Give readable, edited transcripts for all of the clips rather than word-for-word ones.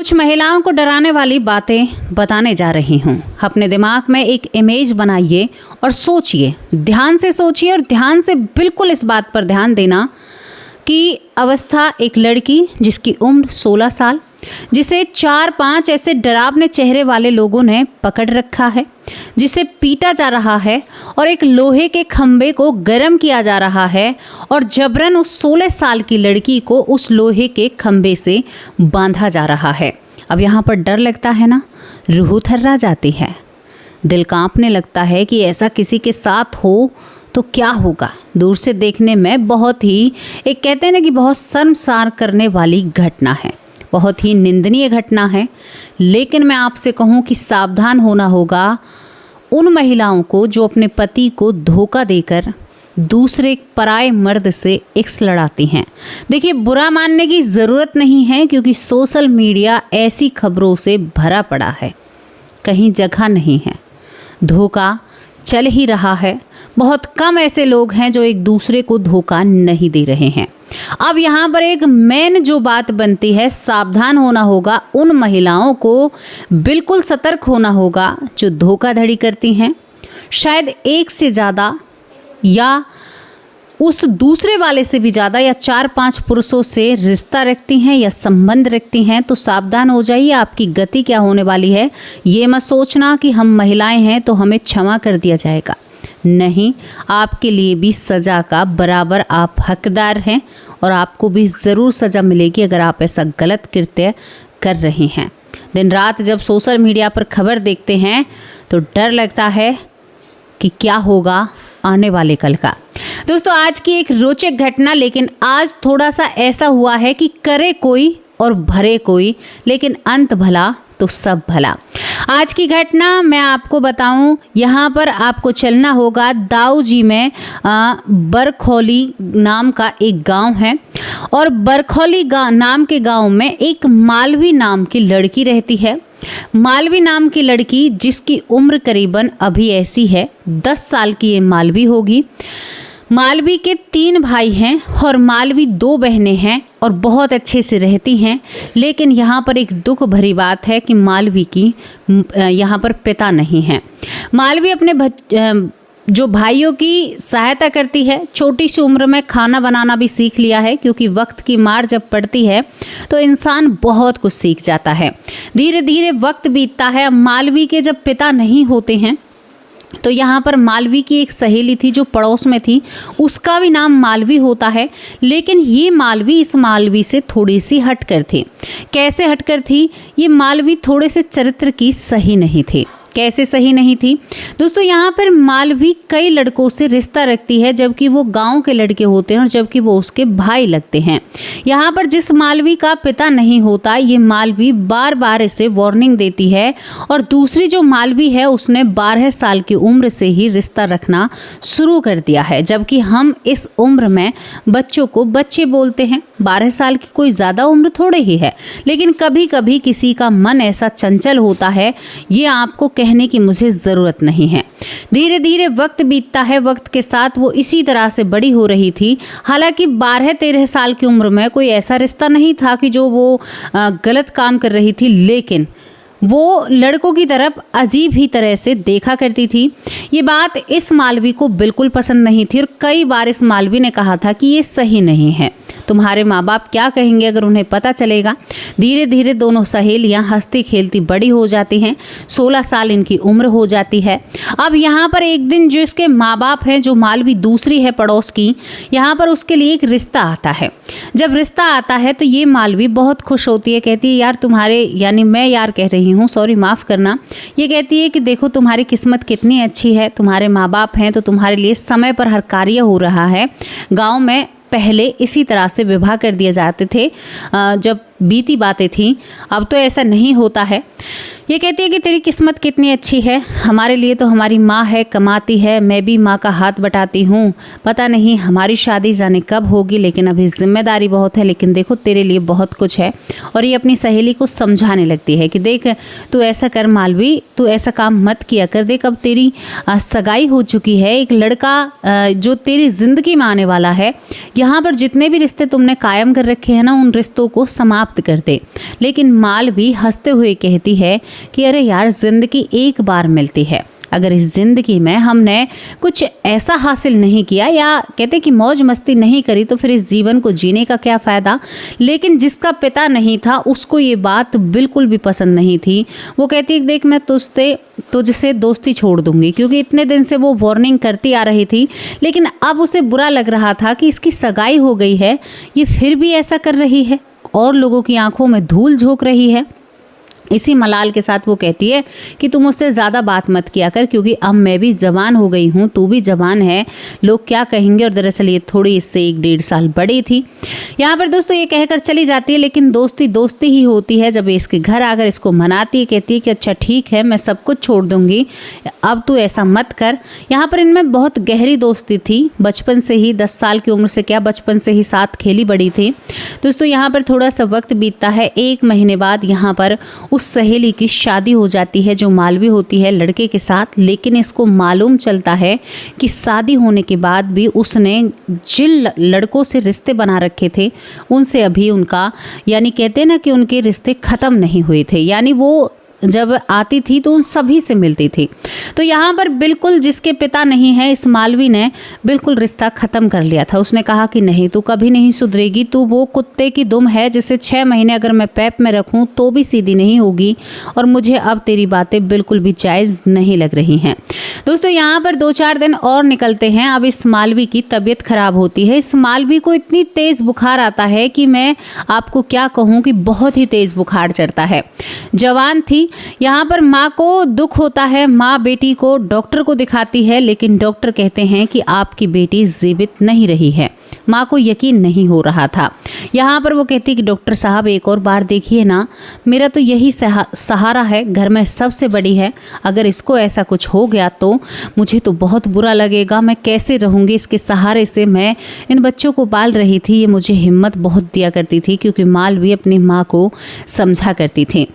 कुछ महिलाओं को डराने वाली बातें बताने जा रही हूँ। अपने दिमाग में एक इमेज बनाइए और सोचिए, ध्यान से सोचिए और ध्यान से बिल्कुल इस बात पर ध्यान देना कि अवस्था एक लड़की जिसकी उम्र 16 साल, जिसे 4-5 ऐसे डरावने चेहरे वाले लोगों ने पकड़ रखा है, जिसे पीटा जा रहा है और एक लोहे के खंबे को गर्म किया जा रहा है और जबरन उस 16 साल की लड़की को उस लोहे के खंबे से बांधा जा रहा है। अब यहाँ पर डर लगता है ना, रूह थर्रा जाती है, दिल कांपने लगता है कि ऐसा किसी के साथ हो तो क्या होगा। दूर से देखने में बहुत ही एक कहते हैं ना कि बहुत शर्मसार करने वाली घटना है, बहुत ही निंदनीय घटना है। लेकिन मैं आपसे कहूँ कि सावधान होना होगा उन महिलाओं को जो अपने पति को धोखा देकर दूसरे पराये मर्द से एक्स लड़ाती हैं। देखिए, बुरा मानने की ज़रूरत नहीं है क्योंकि सोशल मीडिया ऐसी खबरों से भरा पड़ा है, कहीं जगह नहीं है। धोखा चल ही रहा है, बहुत कम ऐसे लोग हैं जो एक दूसरे को धोखा नहीं दे रहे हैं। अब यहाँ पर एक मेन जो बात बनती है, सावधान होना होगा उन महिलाओं को, बिल्कुल सतर्क होना होगा जो धोखाधड़ी करती हैं, शायद एक से ज़्यादा या उस दूसरे वाले से भी ज़्यादा या 4-5 पुरुषों से रिश्ता रखती हैं या संबंध रखती हैं। तो सावधान हो जाइए, आपकी गति क्या होने वाली है। ये मत सोचना कि हम महिलाएं हैं तो हमें क्षमा कर दिया जाएगा, नहीं, आपके लिए भी सज़ा का बराबर आप हकदार हैं और आपको भी ज़रूर सज़ा मिलेगी अगर आप ऐसा गलत कृत्य कर रही हैं। दिन रात जब सोशल मीडिया पर खबर देखते हैं तो डर लगता है कि क्या होगा आने वाले कल का। दोस्तों, आज की एक रोचक घटना, लेकिन आज थोड़ा सा ऐसा हुआ है कि करे कोई और भरे कोई, लेकिन अंत भला तो सब भला। आज की घटना मैं आपको बताऊं, यहाँ पर आपको चलना होगा दाऊजी में बरखौली नाम का एक गांव है और बरखौली नाम के गांव में एक मालवी नाम की लड़की रहती है। मालवी नाम की लड़की जिसकी उम्र करीबन अभी ऐसी है 10 साल की ये मालवी होगी। मालवी के 3 भाई हैं और मालवी 2 बहनें हैं और बहुत अच्छे से रहती हैं। लेकिन यहाँ पर एक दुख भरी बात है कि मालवी की यहाँ पर पिता नहीं है। मालवी अपने जो भाइयों की सहायता करती है, छोटी सी उम्र में खाना बनाना भी सीख लिया है क्योंकि वक्त की मार जब पड़ती है तो इंसान बहुत कुछ सीख जाता है। धीरे धीरे वक्त बीतता है। मालवी के जब पिता नहीं होते हैं तो यहाँ पर मालवी की एक सहेली थी जो पड़ोस में थी, उसका भी नाम मालवी होता है। लेकिन ये मालवी इस मालवी से थोड़ी सी हटकर थी। कैसे हटकर थी? ये मालवी थोड़े से चरित्र की सही नहीं थी। कैसे सही नहीं थी? दोस्तों, यहाँ पर मालवी कई लड़कों से रिश्ता रखती है जबकि वो गांव के लड़के होते हैं और जबकि वो उसके भाई लगते हैं। यहाँ पर जिस मालवी का पिता नहीं होता, ये मालवी बार बार इसे वार्निंग देती है और दूसरी जो मालवी है उसने 12 साल की उम्र से ही रिश्ता रखना शुरू कर दिया है, जबकि हम इस उम्र में बच्चों को बच्चे बोलते हैं। 12 साल की कोई ज़्यादा उम्र थोड़े ही है, लेकिन कभी कभी किसी का मन ऐसा चंचल होता है, ये आपको कहने की मुझे ज़रूरत नहीं है। धीरे धीरे वक्त बीतता है, वक्त के साथ वो इसी तरह से बड़ी हो रही थी। हालांकि 12-13 साल की उम्र में कोई ऐसा रिश्ता नहीं था कि जो वो गलत काम कर रही थी, लेकिन वो लड़कों की तरफ अजीब ही तरह से देखा करती थी। ये बात इस मालवी को बिल्कुल पसंद नहीं थी और कई बार इस मालवी ने कहा था कि ये सही नहीं है, तुम्हारे माँ बाप क्या कहेंगे अगर उन्हें पता चलेगा। धीरे धीरे दोनों सहेलियाँ हंसती खेलती बड़ी हो जाती हैं। 16 साल इनकी उम्र हो जाती है। अब यहाँ पर एक दिन जो इसके माँ बाप हैं, जो मालवी दूसरी है पड़ोस की, यहाँ पर उसके लिए एक रिश्ता आता है। जब रिश्ता आता है तो ये मालवी बहुत खुश होती है, कहती है यार तुम्हारे, यानी मैं यार कह रही हूँ, सॉरी माफ़ करना, ये कहती है कि देखो तुम्हारी किस्मत कितनी अच्छी है, तुम्हारे माँ बाप हैं तो तुम्हारे लिए समय पर हर कार्य हो रहा है। गाँव में पहले इसी तरह से विवाह कर दिए जाते थे जब बीती बातें थी, अब तो ऐसा नहीं होता है। ये कहती है कि तेरी किस्मत कितनी अच्छी है, हमारे लिए तो हमारी माँ है, कमाती है, मैं भी माँ का हाथ बटाती हूँ। पता नहीं हमारी शादी जाने कब होगी, लेकिन अभी जिम्मेदारी बहुत है, लेकिन देखो तेरे लिए बहुत कुछ है। और ये अपनी सहेली को समझाने लगती है कि देख तू ऐसा कर मालवी, तू ऐसा काम मत किया कर, देख अब तेरी सगाई हो चुकी है, एक लड़का जो तेरी ज़िंदगी में आने वाला है, यहाँ पर जितने भी रिश्ते तुमने कायम कर रखे हैं ना, उन रिश्तों को समाप्त कर दे। लेकिन मालवी हंसते हुए कहती है कि अरे यार, ज़िंदगी एक बार मिलती है, अगर इस ज़िंदगी में हमने कुछ ऐसा हासिल नहीं किया या कहते कि मौज मस्ती नहीं करी तो फिर इस जीवन को जीने का क्या फ़ायदा। लेकिन जिसका पिता नहीं था उसको ये बात बिल्कुल भी पसंद नहीं थी। वो कहती है देख मैं तुझसे दोस्ती छोड़ दूंगी, क्योंकि इतने दिन से वो वार्निंग करती आ रही थी, लेकिन अब उसे बुरा लग रहा था कि इसकी सगाई हो गई है, ये फिर भी ऐसा कर रही है और लोगों की आंखों में धूल झोंक रही है। इसी मलाल के साथ वो कहती है कि तुम मुझसे ज़्यादा बात मत किया कर, क्योंकि अब मैं भी जवान हो गई हूँ, तू भी जवान है, लोग क्या कहेंगे। और दरअसल ये थोड़ी इससे 1-1.5 साल बड़ी थी। यहाँ पर दोस्तों ये कहकर चली जाती है, लेकिन दोस्ती दोस्ती ही होती है। जब इसके घर आकर इसको मनाती है, कहती है कि अच्छा ठीक है, मैं सब कुछ छोड़ दूँगी, अब तू ऐसा मत कर। यहाँ पर इनमें बहुत गहरी दोस्ती थी, बचपन से ही, 10 साल की उम्र से क्या, बचपन से ही साथ खेली बड़ी थी। दोस्तों यहाँ पर थोड़ा सा वक्त बीतता है, 1 महीने बाद यहाँ पर उस सहेली की शादी हो जाती है जो मालवी होती है लड़के के साथ। लेकिन इसको मालूम चलता है कि शादी होने के बाद भी उसने जिन लड़कों से रिश्ते बना रखे थे उनसे अभी उनका, यानी कहते हैं ना कि उनके रिश्ते ख़त्म नहीं हुए थे, यानी वो जब आती थी तो उन सभी से मिलती थी। तो यहाँ पर बिल्कुल जिसके पिता नहीं है, इस मालवी ने बिल्कुल रिश्ता ख़त्म कर लिया था। उसने कहा कि नहीं, तू कभी नहीं सुधरेगी, तू वो कुत्ते की दुम है जिसे 6 महीने अगर मैं पैप में रखूँ तो भी सीधी नहीं होगी, और मुझे अब तेरी बातें बिल्कुल भी जायज़ नहीं लग रही हैं। दोस्तों यहाँ पर 2-4 दिन और निकलते हैं। अब इस मालवी की तबीयत खराब होती है। इस मालवी को इतनी तेज़ बुखार आता है कि मैं आपको क्या कहूँ कि बहुत ही तेज़ बुखार चढ़ता है। जवान थी। यहाँ पर माँ को दुख होता है, माँ बेटी को डॉक्टर को दिखाती है, लेकिन डॉक्टर कहते हैं कि आपकी बेटी जीवित नहीं रही है। माँ को यकीन नहीं हो रहा था। यहाँ पर वो कहती कि डॉक्टर साहब एक और बार देखिए ना, मेरा तो यही सहारा है, घर में सबसे बड़ी है, अगर इसको ऐसा कुछ हो गया तो मुझे तो बहुत बुरा लगेगा, मैं कैसे रहूँगी, इसके सहारे से मैं इन बच्चों को पाल रही थी। ये मुझे हिम्मत बहुत दिया करती थी, क्योंकि मालवी अपनी माँ को समझा करती थी।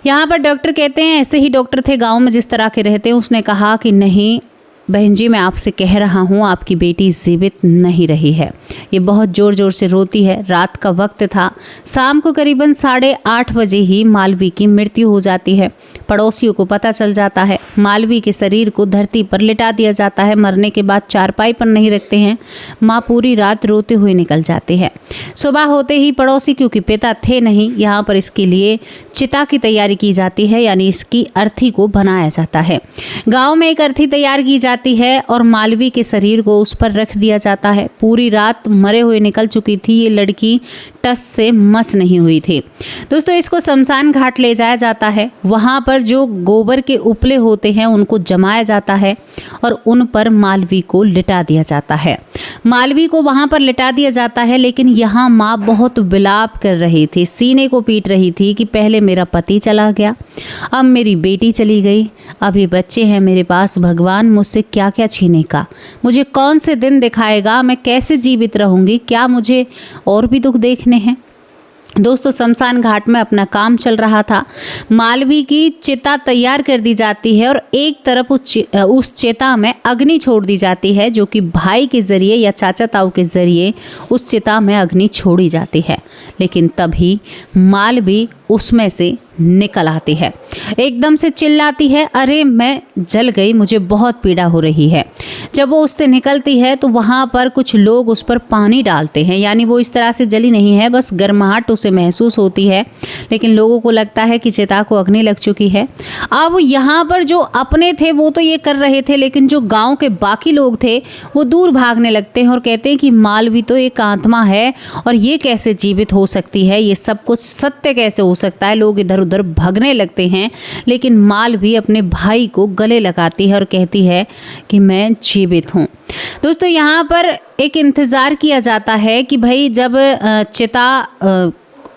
यहाँ पर डॉक्टर कहते हैं, ऐसे ही डॉक्टर थे गांव में जिस तरह के रहते हैं, उसने कहा कि नहीं बहन जी, मैं आपसे कह रहा हूँ आपकी बेटी जीवित नहीं रही है। ये बहुत ज़ोर ज़ोर से रोती है। रात का वक्त था, शाम को करीबन 8:30 बजे ही मालवी की मृत्यु हो जाती है। पड़ोसियों को पता चल जाता है। मालवी के शरीर को धरती पर लिटा दिया जाता है। मरने के बाद चारपाई पर नहीं रखते हैं। माँ पूरी रात रोते हुए निकल जाती है। सुबह होते ही पड़ोसी, क्योंकि पिता थे नहीं, यहाँ पर इसके लिए चिता की तैयारी की जाती है, यानी इसकी अर्थी को बनाया जाता है। गाँव में एक अर्थी तैयार की जाती है और मालवी के शरीर को उस पर रख दिया जाता है। पूरी रात मरे हुए निकल चुकी थी। ये लड़की टस से मस नहीं हुई थी। दोस्तों इसको शमशान घाट ले जाया जाता है। वहाँ पर जो गोबर के उपले होते हैं उनको जमाया जाता है और उन पर मालवी को लिटा दिया जाता है। मालवी को वहाँ पर लिटा दिया जाता है, लेकिन यहाँ माँ बहुत विलाप कर रही थी, सीने को पीट रही थी कि पहले मेरा पति चला गया, अब मेरी बेटी चली गई, अभी बच्चे हैं मेरे पास, भगवान मुझसे क्या क्या छीनेगा, मुझे कौन से दिन दिखाएगा, मैं कैसे जीवित रहूँगी, क्या मुझे और भी दुख देखने हैं। दोस्तों शमशान घाट में अपना काम चल रहा था। मालवी की चिता तैयार कर दी जाती है और एक तरफ उस चिता में अग्नि छोड़ दी जाती है, जो कि भाई के ज़रिए या चाचा ताऊ के ज़रिए उस चिता में अग्नि छोड़ी जाती है। लेकिन तभी मालवी उसमें से निकल आती है, एकदम से चिल्लाती है, अरे मैं जल गई, मुझे बहुत पीड़ा हो रही है। जब वो उससे निकलती है तो वहाँ पर कुछ लोग उस पर पानी डालते हैं, यानी वो इस तरह से जली नहीं है, बस गर्माहट उसे महसूस होती है, लेकिन लोगों को लगता है कि चिता को अग्नि लग चुकी है। अब यहाँ पर जो अपने थे वो तो ये कर रहे थे, लेकिन जो गाँव के बाकी लोग थे वो दूर भागने लगते हैं और कहते हैं कि मालवी तो एक आत्मा है और ये कैसे जीवित हो सकती है, ये सब कुछ सत्य कैसे हो सकता है। लोग इधर उधर भागने लगते हैं, लेकिन मालवी अपने भाई को गले लगाती है और कहती है कि मैं जीवित हूँ। दोस्तों यहाँ पर एक इंतज़ार किया जाता है कि भाई जब चिता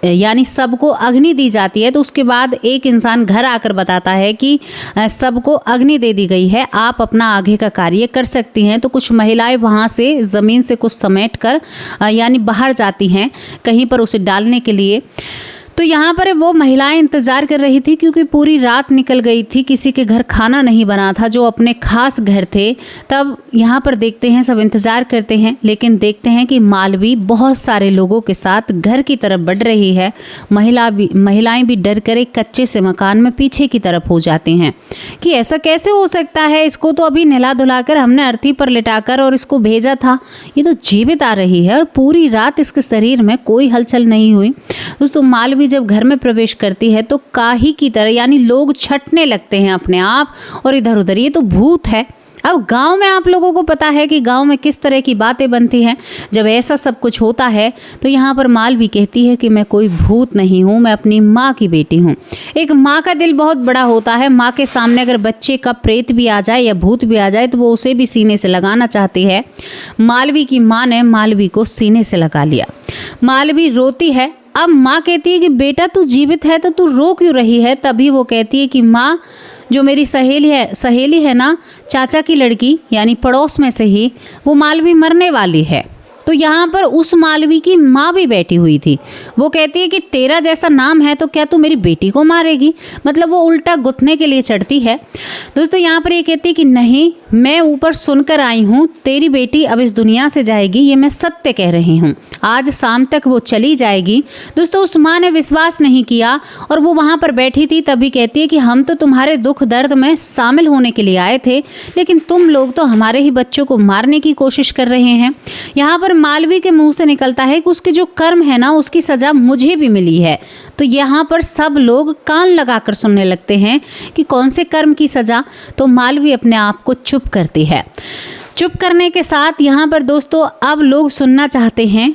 यानी सबको अग्नि दी जाती है, तो उसके बाद एक इंसान घर आकर बताता है कि सबको अग्नि दे दी गई है, आप अपना आगे का कार्य कर सकती हैं। तो कुछ महिलाएं वहाँ से ज़मीन से कुछ समेट कर यानी बाहर जाती हैं कहीं पर उसे डालने के लिए। तो यहाँ पर वो महिलाएं इंतज़ार कर रही थी क्योंकि पूरी रात निकल गई थी, किसी के घर खाना नहीं बना था जो अपने खास घर थे। तब यहाँ पर देखते हैं सब इंतज़ार करते हैं, लेकिन देखते हैं कि मालवी बहुत सारे लोगों के साथ घर की तरफ बढ़ रही है। महिलाएं भी डर कर एक कच्चे से मकान में पीछे की तरफ हो जाती हैं कि ऐसा कैसे हो सकता है, इसको तो अभी नहला धुलाकर हमने अर्थी पर लिटाकर और इसको भेजा था, ये तो जीवित आ रही है और पूरी रात इसके शरीर में कोई हलचल नहीं हुई। दोस्तों मालवी जब घर में प्रवेश करती है तो काही की तरह यानी लोग छटने लगते हैं अपने आप और इधर उधर, ये तो भूत है। अब गांव में आप लोगों को पता है कि गांव में किस तरह की बातें बनती हैं जब ऐसा सब कुछ होता है। तो यहाँ पर मालवी कहती है कि मैं कोई भूत नहीं हूँ, मैं अपनी माँ की बेटी हूँ। एक माँ का दिल बहुत बड़ा होता है। माँ के सामने अगर बच्चे का प्रेत भी आ जाए या भूत भी आ जाए तो वो उसे भी सीने से लगाना चाहती है। मालवी की माँ ने मालवी को सीने से लगा लिया। मालवी रोती है। अब माँ कहती है कि बेटा तू जीवित है तो तू रो क्यों रही है। तभी वो कहती है कि माँ, जो मेरी सहेली है ना, चाचा की लड़की यानी पड़ोस में से ही, वो मालवी मरने वाली है। तो यहाँ पर उस मालवी की माँ भी बैठी हुई थी। वो कहती है कि तेरा जैसा नाम है तो क्या तू मेरी बेटी को मारेगी। मतलब वो उल्टा गुथने के लिए चढ़ती है। दोस्तों यहाँ पर ये कहती है कि नहीं, मैं ऊपर सुनकर आई हूँ, तेरी बेटी अब इस दुनिया से जाएगी, ये मैं सत्य कह रही हूँ। आज शाम तक वो चली जाएगी। दोस्तों उस माँ ने विश्वास नहीं किया और वो वहाँ पर बैठी थी। तभी कहती है कि हम तो तुम्हारे दुख दर्द में शामिल होने के लिए आए थे, लेकिन तुम लोग तो हमारे ही बच्चों को मारने की कोशिश कर रहे हैं। यहाँ पर मालवी के मुंह से निकलता है कि उसके जो कर्म है ना, उसकी सजा मुझे भी मिली है। तो यहाँ पर सब लोग कान लगाकर सुनने लगते हैं कि कौन से कर्म की सजा। तो मालवी अपने आप को चुप करती है। चुप करने के साथ यहाँ पर दोस्तों अब लोग सुनना चाहते हैं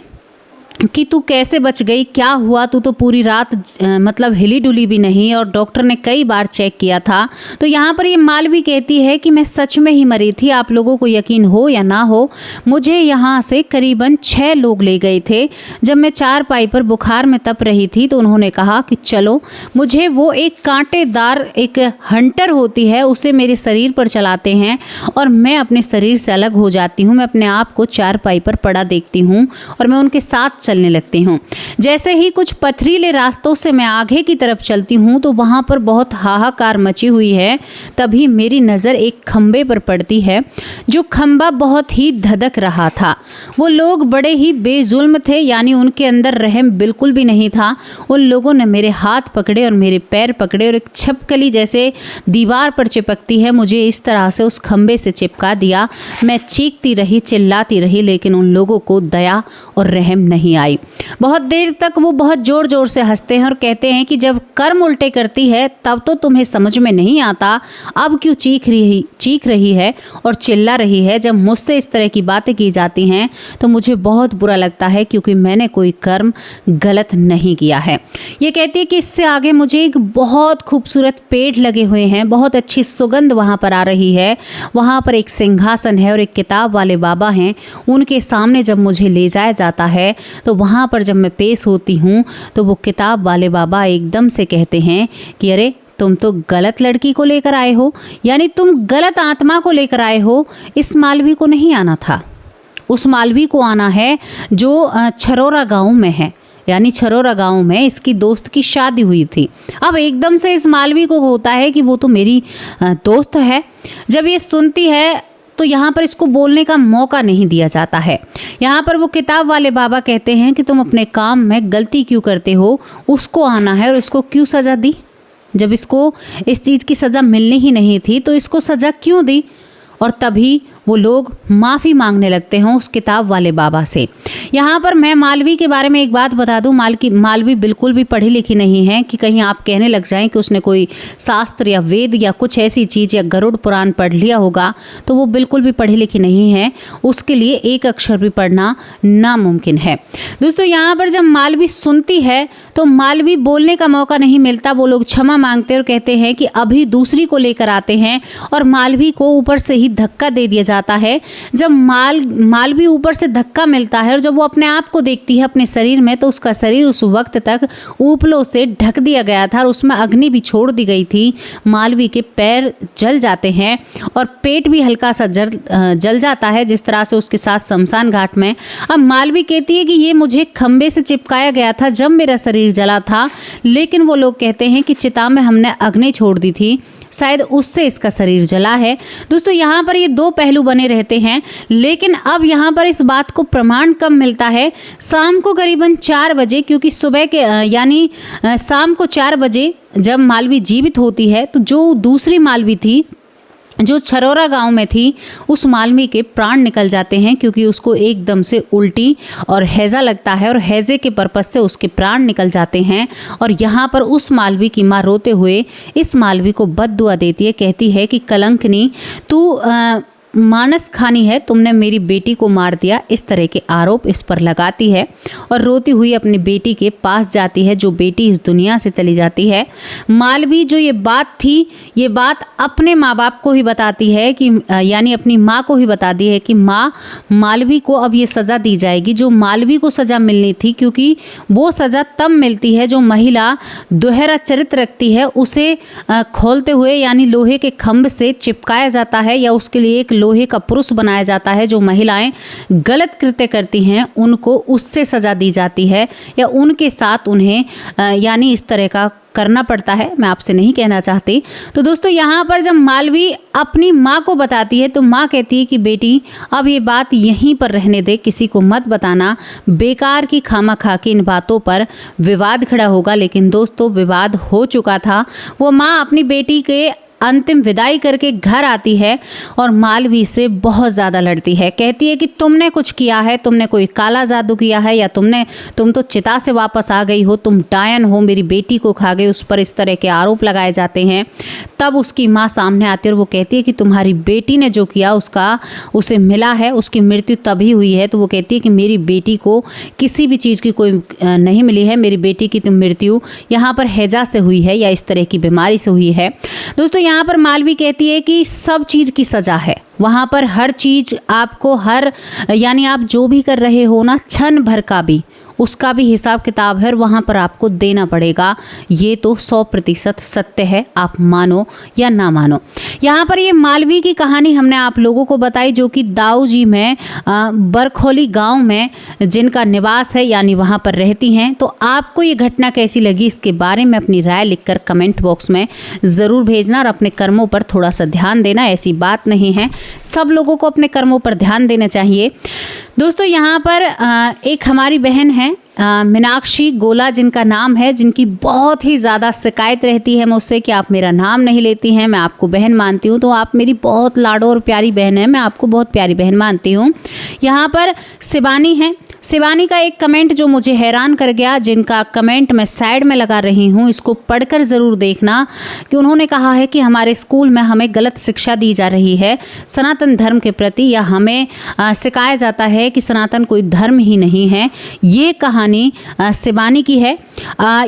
कि तू कैसे बच गई, क्या हुआ, तू तो पूरी रात मतलब हिली डुली भी नहीं और डॉक्टर ने कई बार चेक किया था। तो यहाँ पर ये मालवी कहती है कि मैं सच में ही मरी थी, आप लोगों को यकीन हो या ना हो। मुझे यहाँ से करीबन 6 लोग ले गए थे। जब मैं चारपाई पर बुखार में तप रही थी तो उन्होंने कहा कि चलो, मुझे वो एक कांटेदार एक हंटर होती है, उसे मेरे शरीर पर चलाते हैं और मैं अपने शरीर से अलग हो जाती हूँ। मैं अपने आप को चारपाई पर पड़ा देखती हूँ और मैं उनके साथ चलने लगती हूँ। जैसे ही कुछ पथरीले रास्तों से मैं आगे की तरफ चलती हूँ तो वहाँ पर बहुत हाहाकार मची हुई है। तभी मेरी नज़र एक खंबे पर पड़ती है, जो खंबा बहुत ही धधक रहा था। वो लोग बड़े ही बेजुल्म थे, यानी उनके अंदर रहम बिल्कुल भी नहीं था। उन लोगों ने मेरे हाथ पकड़े और मेरे पैर पकड़े और एक छिपकली जैसे दीवार पर चिपकती है, मुझे इस तरह से उस खंबे से चिपका दिया। मैं चीखती रही, चिल्लाती रही, लेकिन उन लोगों को दया और रहम नहीं आई। बहुत देर तक वो बहुत जोर जोर से हंसते हैं और कहते हैं कि जब कर्म उल्टे करती है तब तो तुम्हें समझ में नहीं आता, अब क्यों चीख रही है और चिल्ला रही है। जब मुझसे इस तरह की बातें की जाती हैं तो मुझे बहुत बुरा लगता है, क्योंकि मैंने कोई कर्म गलत नहीं किया है। ये कहती है कि इससे आगे मुझे एक बहुत खूबसूरत पेड़ लगे हुए हैं, बहुत अच्छी सुगंध वहाँ पर आ रही है। वहाँ पर एक सिंहासन है और एक किताब वाले बाबा हैं। उनके सामने जब मुझे ले जाया जाता है तो वहाँ पर जब मैं पेश होती हूँ तो वो किताब वाले बाबा एकदम से कहते हैं कि अरे तुम तो गलत लड़की को लेकर आए हो, यानी तुम गलत आत्मा को लेकर आए हो। इस मालवी को नहीं आना था, उस मालवी को आना है जो छरोरा गांव में है, यानी छरोरा गांव में इसकी दोस्त की शादी हुई थी। अब एकदम से इस मालवी को होता है कि वो तो मेरी दोस्त है। जब ये सुनती है तो यहाँ पर इसको बोलने का मौका नहीं दिया जाता है। यहाँ पर वो किताब वाले बाबा कहते हैं कि तुम अपने काम में गलती क्यों करते हो, उसको आना है और इसको क्यों सज़ा दी। जब इसको इस चीज़ की सज़ा मिलनी ही नहीं थी तो इसको सज़ा क्यों दी। और तभी वो लोग माफ़ी मांगने लगते हैं उस किताब वाले बाबा से। यहाँ पर मैं मालवी के बारे में एक बात बता दूँ, मालवी बिल्कुल भी पढ़ी लिखी नहीं है कि कहीं आप कहने लग जाएं कि उसने कोई शास्त्र या वेद या कुछ ऐसी चीज़ या गरुड़ पुराण पढ़ लिया होगा, तो वो बिल्कुल भी पढ़ी लिखी नहीं है। उसके लिए एक अक्षर भी पढ़ना नामुमकिन है। दोस्तों यहाँ पर जब मालवी सुनती है तो मालवी बोलने का मौका नहीं मिलता। वो लोग क्षमा मांगते और कहते हैं कि अभी दूसरी को लेकर आते हैं और मालवी को ऊपर से ही धक्का दे दिया जाता जाता है जब मालवी ऊपर से धक्का मिलता है और जब वो अपने आप को देखती है अपने शरीर में, तो उसका शरीर उस वक्त तक ऊपलों से ढक दिया गया था और उसमें अग्नि भी छोड़ दी गई थी। मालवी के पैर जल जाते हैं और पेट भी हल्का सा जल जाता है, जिस तरह से उसके साथ शमशान घाट में। अब मालवी कहती है कि ये मुझे खंबे से चिपकाया गया था जब मेरा शरीर जला था, लेकिन वो लोग कहते हैं कि चिता में हमने अग्नि छोड़ दी थी, शायद उससे इसका शरीर जला है। दोस्तों यहाँ पर ये दो पहलू बने रहते हैं, लेकिन अब यहाँ पर इस बात को प्रमाण कब मिलता है? शाम को करीबन 4 बजे, क्योंकि सुबह के यानी शाम को 4 बजे जब मालवी जीवित होती है, तो जो दूसरी मालवी थी जो छरोरा गांव में थी, उस मालवी के प्राण निकल जाते हैं, क्योंकि उसको एकदम से उल्टी और हैजा लगता है और हैजे के पर्पज से उसके प्राण निकल जाते हैं। और यहाँ पर उस मालवी की माँ रोते हुए इस मालवी को बद्दुआ देती है, कहती है कि कलंकनी, तू मानस खानी है, तुमने मेरी बेटी को मार दिया, इस तरह के आरोप इस पर लगाती है और रोती हुई अपनी बेटी के पास जाती है, जो बेटी इस दुनिया से चली जाती है। मालवी जो ये बात थी, ये बात अपने माँ बाप को ही बताती है कि यानी अपनी माँ को ही बताती है कि माँ, मालवी को अब ये सज़ा दी जाएगी जो मालवी को सज़ा मिलनी थी, क्योंकि वो सज़ा तब मिलती है जो महिला दोहरा चरित्र रखती है, उसे खोलते हुए यानी लोहे के खंभ से चिपकाया जाता है या उसके लिए एक लोहे का पुरुष बनाया जाता है। जो महिलाएं गलत कृत्य करती हैं उनको उससे सजा दी जाती है या उनके साथ उन्हें यानी इस तरह का करना पड़ता है। मैं आपसे नहीं कहना चाहती। तो दोस्तों यहाँ पर जब मालवी अपनी माँ को बताती है तो माँ कहती है कि बेटी अब ये बात यहीं पर रहने दे, किसी को मत बताना, बेकार की खामा-खा की इन बातों पर विवाद खड़ा होगा। लेकिन दोस्तों विवाद हो चुका था। वो माँ अपनी बेटी के अंतिम विदाई करके घर आती है और मालवी से बहुत ज़्यादा लड़ती है। कहती है कि तुमने कुछ किया है, तुमने कोई काला जादू किया है या तुम तो चिता से वापस आ गई हो, तुम डायन हो, मेरी बेटी को खा गई। उस पर इस तरह के आरोप लगाए जाते हैं। तब उसकी माँ सामने आती है और वो कहती है कि तुम्हारी बेटी ने जो किया उसे मिला है, उसकी मृत्यु तभी हुई है। तो वो कहती है कि मेरी बेटी को किसी भी चीज़ की कोई नहीं मिली है, मेरी बेटी की तो मृत्यु यहाँ पर हैजा से हुई है या इस तरह की बीमारी से हुई है। दोस्तों यहाँ पर मालवी कहती है कि सब चीज़ की सज़ा है, वहाँ पर हर चीज़ आपको यानी आप जो भी कर रहे हो ना, क्षण भर का भी उसका भी हिसाब किताब है और वहाँ पर आपको देना पड़ेगा। ये तो 100% सत्य है, आप मानो या ना मानो। यहाँ पर ये मालवी की कहानी हमने आप लोगों को बताई, जो कि दाऊजी में बरखोली गांव में जिनका निवास है यानी वहाँ पर रहती हैं। तो आपको ये घटना कैसी लगी, इसके बारे में अपनी राय लिखकर कमेंट बॉक्स में ज़रूर भेजना और अपने कर्मों पर थोड़ा सा ध्यान देना। ऐसी बात नहीं है, सब लोगों को अपने कर्मों पर ध्यान देना चाहिए। दोस्तों यहाँ पर एक हमारी बहन है मीनाक्षी गोला जिनका नाम है, जिनकी बहुत ही ज़्यादा शिकायत रहती है मुझसे कि आप मेरा नाम नहीं लेती हैं, मैं आपको बहन मानती हूँ। तो आप मेरी बहुत लाडो और प्यारी बहन है, मैं आपको बहुत प्यारी बहन मानती हूँ। यहाँ पर शिवानी है, शिवानी का एक कमेंट जो मुझे हैरान कर गया, जिनका कमेंट मैं साइड में लगा रही हूँ, इसको पढ़कर ज़रूर देखना। कि उन्होंने कहा है कि हमारे स्कूल में हमें गलत शिक्षा दी जा रही है सनातन धर्म के प्रति, या हमें सिखाया जाता है कि सनातन कोई धर्म ही नहीं है। ये कहानी शिवानी की है।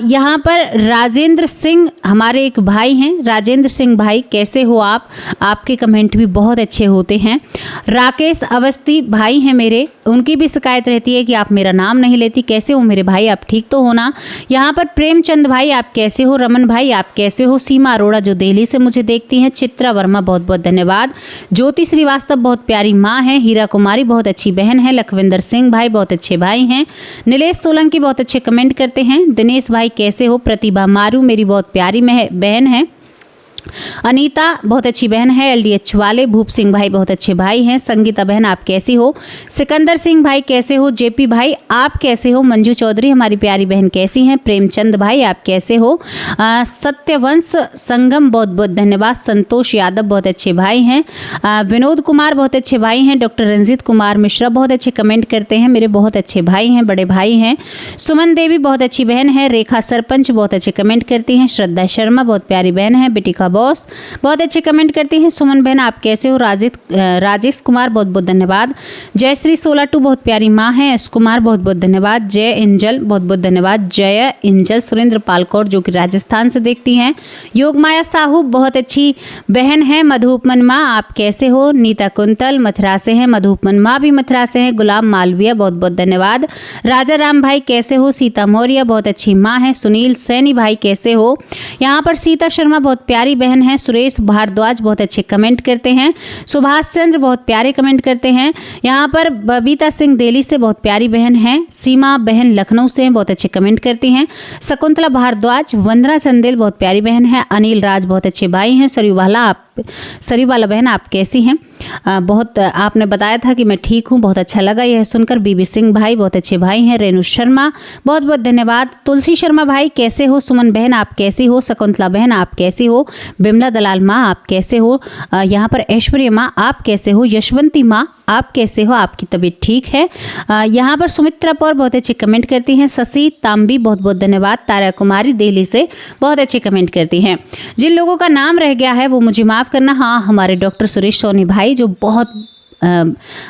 यहाँ पर राजेंद्र सिंह हमारे एक भाई हैं। राजेंद्र सिंह भाई कैसे हो आप? आपके कमेंट भी बहुत अच्छे होते हैं। राकेश अवस्थी भाई हैं मेरे, उनकी भी शिकायत रहती है कि आप मेरा नाम नहीं लेती। कैसे हो मेरे भाई, आप ठीक तो हो ना? यहाँ पर प्रेमचंद भाई आप कैसे हो? रमन भाई आप कैसे हो? सीमा अरोड़ा जो दिल्ली से मुझे देखती हैं। चित्रा वर्मा बहुत बहुत धन्यवाद। ज्योति श्रीवास्तव बहुत प्यारी माँ है। हीरा कुमारी बहुत अच्छी बहन है। लखविंदर सिंह भाई बहुत अच्छे भाई हैं। नीलेश सोलंकी बहुत अच्छे कमेंट करते हैं। दिनेश भाई कैसे हो? प्रतिभा मारू मेरी बहुत प्यारी बहन है। अनीता बहुत अच्छी बहन है। एलडीएच वाले भूप सिंह भाई बहुत अच्छे भाई हैं। संगीता बहन आप कैसी हो? सिकंदर सिंह भाई कैसे हो? जेपी भाई आप कैसे हो? मंजू चौधरी हमारी प्यारी बहन कैसी हैं? प्रेमचंद भाई आप कैसे हो? सत्यवंश संगम बहुत बहुत धन्यवाद। संतोष यादव बहुत अच्छे भाई हैं। विनोद कुमार बहुत अच्छे भाई हैं। डॉक्टर रंजीत कुमार मिश्रा बहुत अच्छे कमेंट करते हैं, मेरे बहुत अच्छे भाई हैं, बड़े भाई हैं। सुमन देवी बहुत अच्छी बहन है। रेखा सरपंच बहुत अच्छे कमेंट करती हैं। श्रद्धा शर्मा बहुत प्यारी बहन है। बिटिका बॉस बहुत अच्छे कमेंट करती हैं। सुमन बहन आप कैसे हो? राजेश कुमार बहुत बहुत धन्यवाद। जयश्री 16 बहुत प्यारी माँ है। एस कुमार बहुत बहुत धन्यवाद। जय इंजल बहुत बहुत धन्यवाद। जय इंजल सुरेंद्र पालकौर जो कि राजस्थान से देखती हैं। योग माया साहू बहुत अच्छी बहन है। मधुपमन माँ आप कैसे हो? नीता कुंतल मथुरा से हैं। मधुपमन माँ भी मथुरा से हैं। गुलाम मालविया बहुत बहुत धन्यवाद। राजा राम भाई कैसे हो? सीता मौर्य बहुत अच्छी माँ है। सुनील सैनी भाई कैसे हो? यहाँ पर सीता शर्मा बहुत प्यारी बहन है। सुरेश भारद्वाज बहुत अच्छे कमेंट करते हैं। सुभाष चंद्र बहुत प्यारे कमेंट करते हैं। यहाँ पर बबीता सिंह दिल्ली से बहुत प्यारी बहन है। सीमा बहन लखनऊ से बहुत अच्छे कमेंट करती हैं। शकुंतला भारद्वाज, वंदना चंदेल बहुत प्यारी बहन है। अनिल राज बहुत अच्छे भाई हैं। सरीवाला बहन आप कैसी हैं? बहुत आपने बताया था कि मैं ठीक हूँ, बहुत अच्छा लगा यह सुनकर। बीबी सिंह भाई बहुत अच्छे भाई हैं। रेणु शर्मा बहुत बहुत धन्यवाद। तुलसी शर्मा भाई कैसे हो? सुमन बहन आप कैसी हो? शकुंतला बहन आप कैसी हो? बिमला दलाल माँ आप कैसे हो? यहाँ पर ऐश्वर्या माँ आप कैसे हो? यशवंती माँ आप कैसे हो? आपकी तबीयत ठीक है? यहाँ पर सुमित्रा पौर बहुत अच्छे कमेंट करती हैं। शशि तांबी बहुत बहुत धन्यवाद। तारा कुमारी दिल्ली से बहुत अच्छे कमेंट करती हैं। जिन लोगों का नाम रह गया है वो मुझे माफ़ करना। हाँ, हमारे डॉक्टर सुरेश सोनी भाई जो बहुत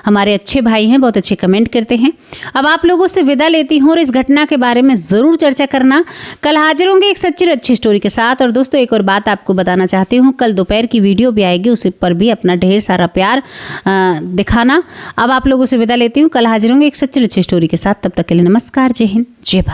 हमारे अच्छे भाई हैं, बहुत अच्छे कमेंट करते हैं। अब आप लोगों से विदा लेती हूँ और इस घटना के बारे में ज़रूर चर्चा करना। कल हाजिर होंगे एक सच्ची और अच्छी स्टोरी के साथ। और दोस्तों एक और बात आपको बताना चाहती हूँ, कल दोपहर की वीडियो भी आएगी, उस पर भी अपना ढेर सारा प्यार दिखाना। अब आप लोगों से विदा लेती हूँ। कल हाजिर होंगे एक सच्ची और अच्छी स्टोरी के साथ। तब तक के लिए नमस्कार, जय हिंद, जय भारत।